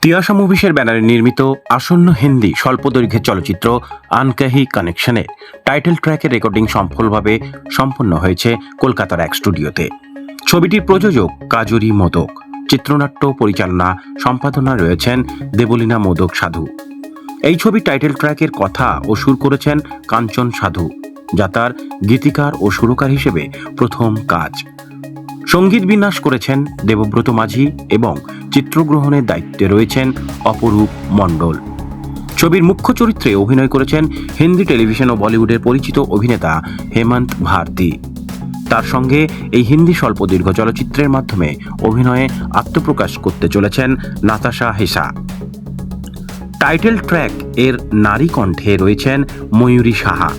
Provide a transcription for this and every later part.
তিয়াশা মুভিসের ব্যানারে নির্মিত আসন্ন হিন্দি স্বল্পদৈর্ঘ্যের চলচ্চিত্র আনকাহি কানেকশনের টাইটেল ট্র্যাকের রেকর্ডিং সফলভাবে সম্পন্ন হয়েছে কলকাতার এক স্টুডিওতে। ছবিটির প্রযোজক কাজরি মোদক, চিত্রনাট্য পরিচালনা সম্পাদনা রয়েছেন দেবলীনা মোদক সাধু। এই ছবির টাইটেল ট্র্যাকের কথা ও সুর করেছেন কাঞ্চন সাধু, যা তার গীতিকার ও সুরকার হিসেবে প্রথম কাজ। সঙ্গীত বিন্যাস করেছেন দেবব্রত মাঝি এবং চিত্রগ্রহণের দায়িত্বে রয়েছেন অপরূপ মণ্ডল। ছবির মুখ্য চরিত্রে অভিনয় করেছেন হিন্দি টেলিভিশন ও বলিউডের পরিচিত অভিনেতা হেমন্ত ভারতী। তার সঙ্গে এই হিন্দি স্বল্পদৈর্ঘ্য চলচ্চিত্রের মাধ্যমে অভিনয়ে আত্মপ্রকাশ করতে চলেছেন নাতাশা হেসা। টাইটেল ট্র্যাক এর নারী কণ্ঠে রয়েছেন Mayuri Saha.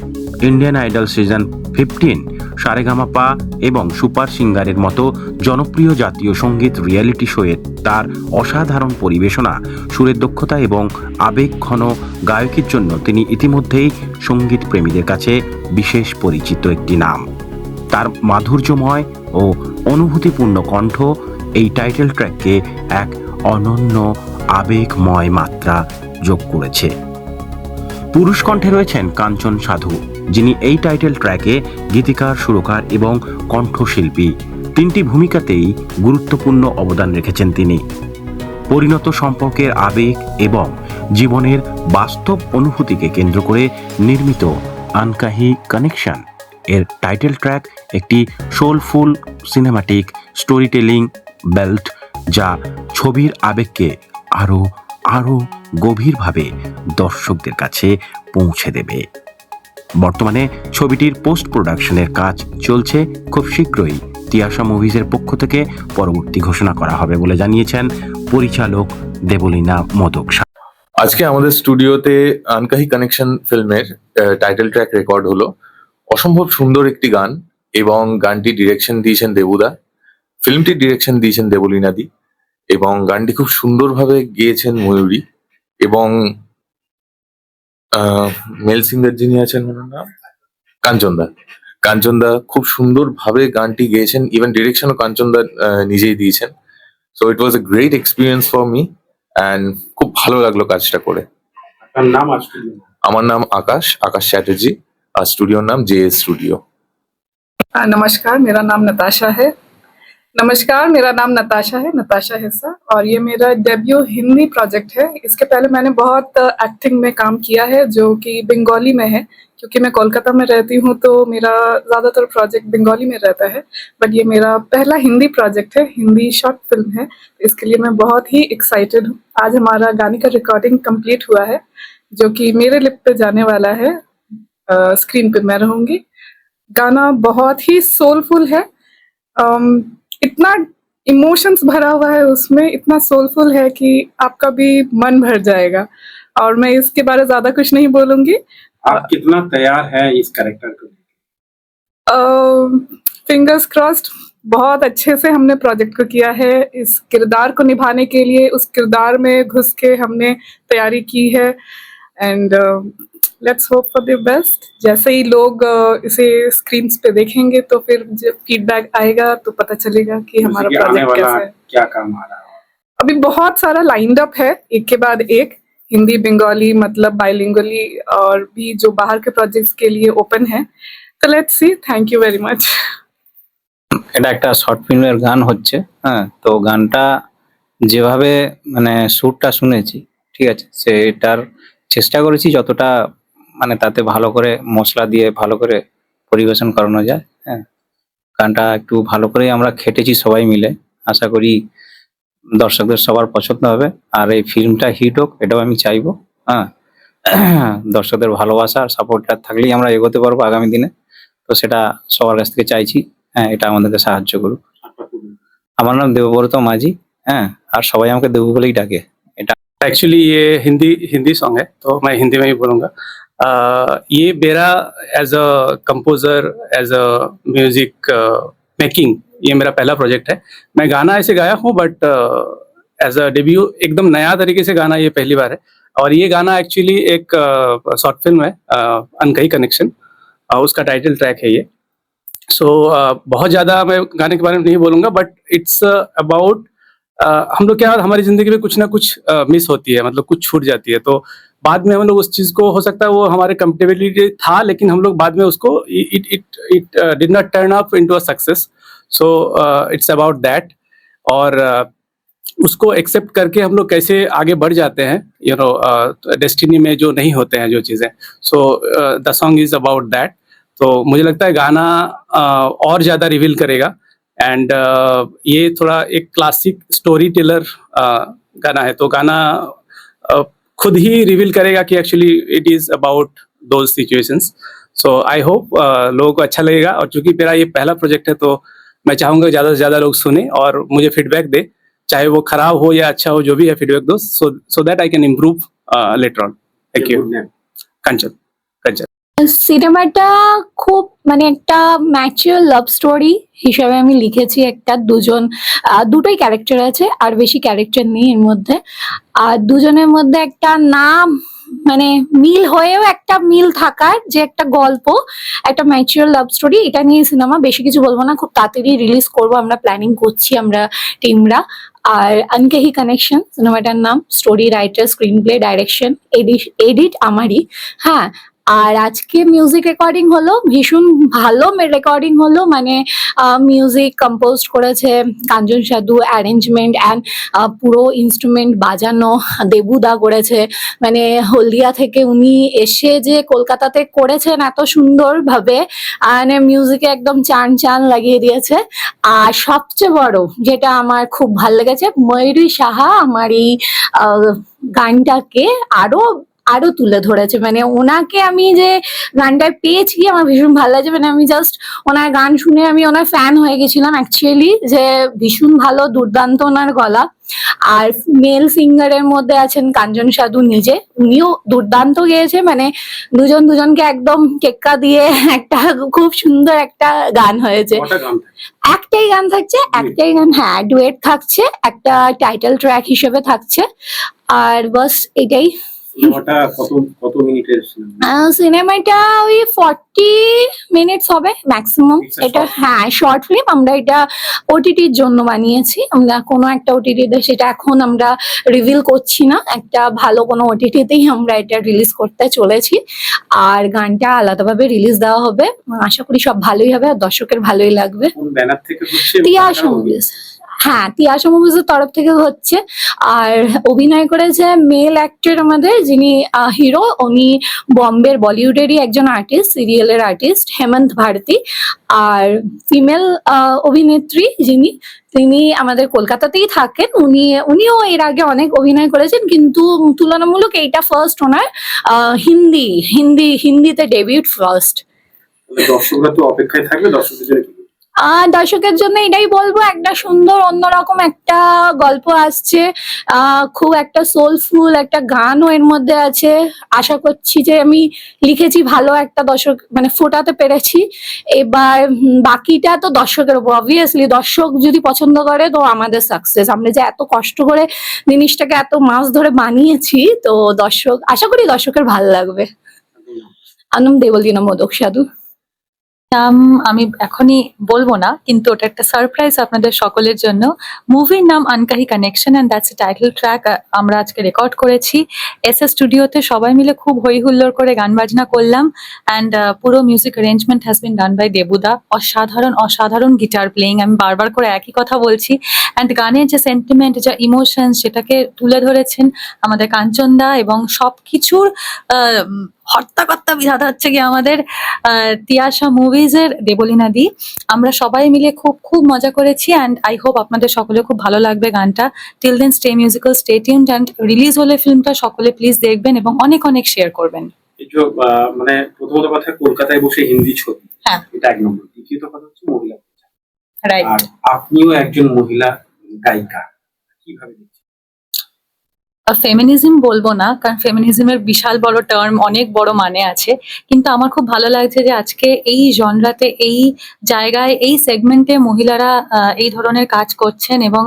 Indian Idol season 15, Saregamapa এবং সুপার সিঙ্গারের মতো জনপ্রিয় জাতীয় সঙ্গীত রিয়েলিটি শোয়ে তার অসাধারণ পরিবেশনা, সুরের দক্ষতা এবং আবেগঘন গায়কির জন্য তিনি ইতিমধ্যেই সঙ্গীত প্রেমীদের কাছে বিশেষ পরিচিত একটি নাম। তার মাধুর্যময় ও অনুভূতিপূর্ণ কণ্ঠ এই টাইটেল ট্র্যাককে এক অনন্য আবেগময় মাত্রা যোগ করেছে। পুরুষ কণ্ঠে রয়েছেন কাঞ্চন সাধু, যিনি এই টাইটেল ট্র্যাকে গীতিকার, সুরকার এবং কণ্ঠশিল্পী। তিনটি ভূমিকাতেই গুরুত্বপূর্ণ অবদান রেখেছেন তিনি। পরিণত সম্পর্কের আবেগ এবং জীবনের বাস্তব অনুভূতিকে কেন্দ্র করে নির্মিত আনকাহি কানেকশন এর টাইটেল ট্র্যাক একটি soulful cinematic story telling belt, যা ছবির আবেগকে আরও গভীরভাবে দর্শকদের কাছে পৌঁছে দেবে। বর্তমানে ছবিটির পোস্ট প্রোডাকশনের কাজ চলছে। খুব শীঘ্রই তিয়াশা মুভিজের পক্ষ থেকে পরবর্তী ঘোষণা করা হবে বলে জানিয়েছেন পরিচালক দেবলীনা মোদক। আজকে আমাদের স্টুডিওতে আনকাহি কানেকশন ফিল্মের টাইটেল ট্র্যাক রেকর্ড হলো। অসম্ভব সুন্দর একটি গান, এবং গানটি ডিরেকশন দিয়েছেন দেবুদা, ফিল্মটির ডিরেকশন দিয়েছেন দেবলীনাদি, এবং গানটি খুব সুন্দরভাবে গেয়েছেন ময়ূরী। এবং মেল সিঙ্গার যিনি আছেন ওনার নাম কাঞ্চনদা খুব সুন্দরভাবে গানটি গেয়েছেন। ইভেন ডিরেকশনও কাঞ্চনদা নিজেই দিয়েছেন। So it was a great experience for me, and খুব ভালো লাগলো কাজটা করে। আমার নাম আকাশ চ্যাটার্জি, আর স্টুডিওর নাম JS স্টুডিও। नमस्कार, मेरा नाम नताशा है, नताशा हिस्सा, और ये मेरा डेब्यू हिंदी प्रोजेक्ट है। इसके पहले मैंने बहुत एक्टिंग में काम किया है, जो कि बंगाली में है, क्योंकि मैं कोलकाता में रहती हूँ तो मेरा ज़्यादातर प्रोजेक्ट बंगाली में रहता है। बट ये मेरा पहला हिंदी प्रोजेक्ट है, हिंदी शॉर्ट फिल्म है, इसके लिए मैं बहुत ही एक्साइटेड हूँ। आज हमारा गाने का रिकॉर्डिंग कंप्लीट हुआ है, जो कि मेरे लिप पे जाने वाला है। स्क्रीन पे मैं रहूँगी। गाना बहुत ही सोलफुल है, इतना इमोशंस भरा हुआ है उसमें, इतना सोलफुल है कि आपका भी मन भर जाएगा। और मैं इसके बारे में ज्यादा कुछ नहीं बोलूंगी। आप कितना तैयार है इस कैरेक्टर को? फिंगर्स क्रॉस्ड, बहुत अच्छे से हमने प्रोजेक्ट को किया है। इस किरदार को निभाने के लिए उस किरदार में घुस के हमने तैयारी की है, and let's hope for the best. जैसे ही लोग इसे स्क्रीन्स पे देखेंगे तो फिर जब फीडबैक आएगा तो पता चलेगा कि हमारा प्रोजेक्ट कैसा है। क्या काम आ रहा है? अभी बहुत सारा लाइंड अप है, एक के बाद एक, हिंदी बंगाली मतलब बाइलिंगुअली, और भी जो बाहर के प्रोजेक्ट्स के लिए ओपन है। तो let's see. Thank you very much. এটা একটা শর্ট ফিল্মের গান হচ্ছে। হ্যাঁ, তো গানটা যেভাবে মানে সুরটা শুনেছি, ঠিক আছে, সেটার চেষ্টা করেছি যতটা মানে তাতে ভালো করে মশলা দিয়ে ভালো করে পরিবেশন করানো যায়। হ্যাঁ, গানটা একটু ভালো করেই আমরা খেটেছি সবাই মিলে। আশা করি দর্শকদের সবার পছন্দ হবে, আর এই ফিল্মটা হিট হোক, এটাও আমি চাইবো। হ্যাঁ, দর্শকদের ভালোবাসা আর সাপোর্টটা থাকলেই আমরা এগোতে পারবো আগামী দিনে। তো সেটা সবার কাছ থেকে চাইছি। হ্যাঁ, এটা আমাদেরকে সাহায্য করুক। আমার নাম দেবব্রত মাঝি। হ্যাঁ, আর সবাই আমাকে দেবু বলেই ডাকে। এটা एक्चुअली ये हिंदी सॉन्ग है, तो मैं हिंदी में ही बोलूँगा। ये मेरा as a composer, as a music making, ये मेरा पहला प्रोजेक्ट है। मैं गाना ऐसे गाया हूँ, बट एज अ डेब्यू एकदम नया तरीके से गाना ये पहली बार है। और ये गाना एक्चुअली एक शॉर्ट फिल्म है, अनकही कनेक्शन, उसका टाइटल ट्रैक है ये। सो बहुत ज़्यादा मैं गाने के बारे में नहीं बोलूँगा, बट इट्स अबाउट हम लोग क्या हमारी जिंदगी में कुछ ना कुछ मिस होती है, मतलब कुछ छूट जाती है, तो बाद में हम लोग उस चीज को, हो सकता है वो हमारे कंपेटेबिलिटी था, लेकिन हम लोग बाद में उसको it did not turn up into a success. So it's about that. और उसको एक्सेप्ट करके हम लोग कैसे आगे बढ़ जाते हैं, यू नो, डेस्टिनी में जो नहीं होते हैं जो चीज़ें. So the song is about that. तो मुझे लगता है गाना और ज़्यादा रिवील करेगा. एंड ये थोड़ा एक क्लासिक स्टोरी टेलर गाना है, तो गाना खुद ही रिवील करेगा कि actually it is about those situations. So I hope लोगों को अच्छा लगेगा. और चूंकि मेरा ये पहला प्रोजेक्ट है, तो मैं चाहूँगा ज़्यादा से ज़्यादा लोग सुने और मुझे फीडबैक दे, चाहे वो खराब हो या अच्छा हो, जो भी है फीडबैक दो, so that I can improve later on. Thank you. Kanchan. Kanchan. সিনেমাটা খুব মানে একটা ম্যাচিওর লাভ স্টোরি হিসাবে আমি লিখেছি। একটা দুটোই ক্যারেক্টার আছে, আর বেশি ক্যারেক্টার নেই এর মধ্যে। আর দুজনের মধ্যে একটা নাম মানে মিল হয়েও একটা মিল থাকার যে একটা গল্প, একটা ম্যাচিওর লাভ স্টোরি, এটা নিয়ে সিনেমা। বেশি কিছু বলবো না, খুব তাড়াতাড়ি রিলিজ করবো, আমরা প্ল্যানিং করছি আমরা টিমরা। আর আনকাহি কানেকশন সিনেমাটার নাম। Story writer, screen play, direction, edit আমারই। হ্যাঁ, আর আজকে মিউজিক রেকর্ডিং হলো, ভীষণ ভালো রেকর্ডিং হলো। মানে মিউজিক কম্পোজ করেছে কাঞ্চন সাধু, অ্যারেঞ্জমেন্ট অ্যান্ড পুরো ইনস্ট্রুমেন্ট বাজানো দেবুদা করেছে। মানে হলদিয়া থেকে উনি এসে যে কলকাতাতে করেছেন এত সুন্দরভাবে, মানে মিউজিকে একদম চান চান লাগিয়ে দিয়েছে। আর সবচেয়ে বড় যেটা আমার খুব ভালো লেগেছে, ময়ূরী সাহা আমার এই গানটাকে আরো আরো তুলে ধরেছে। মানে ওনাকে আমি যে গানটায় পেয়েছি আমার ভীষণ ভালো লাগছে। মানে আমি জাস্ট ওনার গান শুনে আমি ওনার ফ্যান হয়ে গেছিলাম অ্যাকচুয়ালি, যে ভীষণ ভালো, দুর্দান্ত ওনার গলা। আর মেল সিঙ্গারের মধ্যে আছেন কাঞ্চন সাধু নিজে, উনিও দুর্দান্ত গেয়েছে। মানে দুজন দুজনকে একদম টেক্কা দিয়ে একটা খুব সুন্দর একটা গান হয়েছে। একটাই গান থাকছে, একটাই গান, হ্যাঁ ডুয়েট থাকছে, একটা টাইটেল ট্র্যাক হিসেবে থাকছে। আর বাস এটাই। সিনেমাটা ওই 40 মিনিটস হবে ম্যাক্সিমাম। এটা হ্যাঁ শর্ট ফিল্ম। আমরা এটা ওটিটির জন্য বানিয়েছি। আমরা কোনো একটা ওটিটিতে, সেটা এখন আমরা রিভিল করছি না, একটা ভালো কোনো ওটিটিতেই আমরা এটা রিলিজ করতে চলেছি। আর গানটা আলাদাভাবে রিলিজ দেওয়া হবে। আশা করি সব ভালোই হবে আর দর্শকের ভালোই লাগবে। তিয়াশা মুভিজ, হ্যাঁ তিয়াশা মুভিজের তরফ থেকে হচ্ছে। আর অভিনয় করেছে মেল অ্যাক্টর আমাদের, যিনি হিরো, উনি বম্বের বলিউডেরই একজন আর্টিস্ট, সিরিয়ালের আর্টিস্ট, হেমন্ত ভারতী। আর ফিমেল অভিনেত্রী যিনি, তিনি আমাদের কলকাতাতেই থাকেন। উনিও এর আগে অনেক অভিনয় করেছেন, কিন্তু তুলনামূলক এইটা ফার্স্ট ওনার হিন্দিতে ডেবিউট ফার্স্ট। দর্শকরা তো অপেক্ষায় থাকবে, দর্শকের জন্য এটাই বলবো, একটা সুন্দর অন্যরকম একটা গল্প আসছে। খুব একটা সোলফুল একটা গানও এর মধ্যে আছে। আশা করছি যে আমি লিখেছি ভালো একটা দর্শক মানে ফোটাতে পেরেছি। এবার বাকিটা তো দর্শকের উপর। অবভিয়াসলি দর্শক যদি পছন্দ করে তো আমাদের সাকসেস। আমরা যে এত কষ্ট করে জিনিসটাকে এত মাস ধরে বানিয়েছি, তো দর্শক, আশা করি দর্শকের ভালো লাগবে। আনম দেবলীনা মোদক সাধু। নাম আমি এখনই বলবো না, কিন্তু ওটা একটা সারপ্রাইজ আপনাদের সকলের জন্য। মুভির নাম Ankahi connection and that's a title track. আমরা আজকে রেকর্ড করেছি এসএস স্টুডিওতে, সবাই মিলে খুব হই হুল্লোড় করে গান বাজনা করলাম। অ্যান্ড পুরো music arrangement has been done by দেবুদা। অসাধারণ অসাধারণ গিটার প্লেয়িং, আমি বারবার করে একই কথা বলছি। অ্যান্ড গানের যে সেন্টিমেন্ট, যা ইমোশনস, সেটাকে তুলে ধরেছেন আমাদের কাঞ্চনদা। এবং সব কিছুর হর্তাকর্তা বিধাতা হচ্ছে কি আমাদের তিয়াশা মুভিজের দেবলীনা দি। আমরা সবাই মিলে খুব খুব মজা করেছি। অ্যান্ড আই হোপ আপনাদের সকলে খুব ভালো লাগবে গানটা। Till then stay musical, stay tuned. And release হলে ফিল্মটা সকলে প্লিজ দেখবেন এবং অনেক অনেক শেয়ার করবেন। মানে প্রথমত কথা, কলকাতায় বসে হিন্দি ছবি, হ্যাঁ এটা এক নম্বর। দ্বিতীয়ত কথা হচ্ছে মহিলা, রাইট। আর আপনিও একজন মহিলা গায়িকা, কিভাবে ফেমিনিজম বলবো না, কারণ ফেমিনিজমের বিশাল বড় টার্ম, অনেক বড় মানে আছে। কিন্তু আমার খুব ভালো লাগছে যে আজকে এই জনরাতে, এই জায়গায়, এই সেগমেন্টে মহিলারা এই ধরনের কাজ করছেন। এবং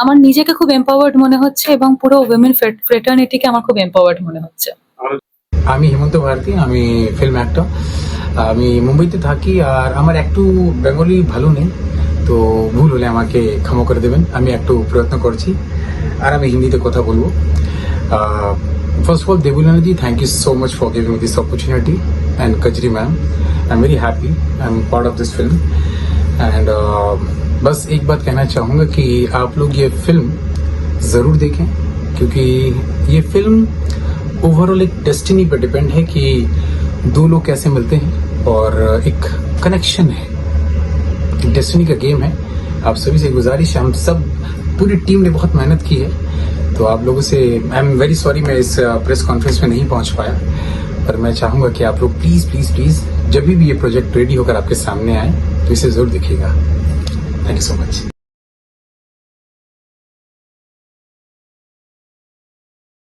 আমার নিজেকে খুব এম্পাওয়ার্ড মনে হচ্ছে এবং পুরো উইমেন ফ্রেটার্নিটিকে আমার খুব এম্পাওয়ার্ড মনে হচ্ছে। আমি হেমন্ত ভারতী, আমি ফিল্ম অ্যাক্টর। আমি মুম্বাইতে থাকি, আর আমার একটু বেঙ্গলি ভালো নেই, তো ভুল হলে আমাকে ক্ষমা করে দেবেন। আমি একটু প্রয়ত্ন করছি আর আমি হিন্দিতে কথা বলবো। First of all Debulana ji, thank you so much for giving this opportunity and Kajri ma'am, I am very happy, I am part of this film. And बस एक बात कहना चाहूँगा कि आप लोग ये फिल्म ज़रूर देखें, क्योंकि ये फिल्म ओवरऑल एक डेस्टिनी पर डिपेंड है कि दो लोग कैसे मिलते हैं और एक कनेक्शन है, एक डेस्टिनी का गेम है। आप सभी से गुजारिश है, हम सब पूरी टीम ने बहुत मेहनत की है, तो आप लोगों से आई एम वेरी सॉरी मैं इस प्रेस कॉन्फ्रेंस में नहीं पहुंच पाया, पर मैं चाहूँगा कि आप लोग प्लीज़ प्लीज़ प्लीज़ जब भी ये प्रोजेक्ट रेडी होकर आपके सामने आए तो इसे ज़रूर देखिएगा। Thank you so much.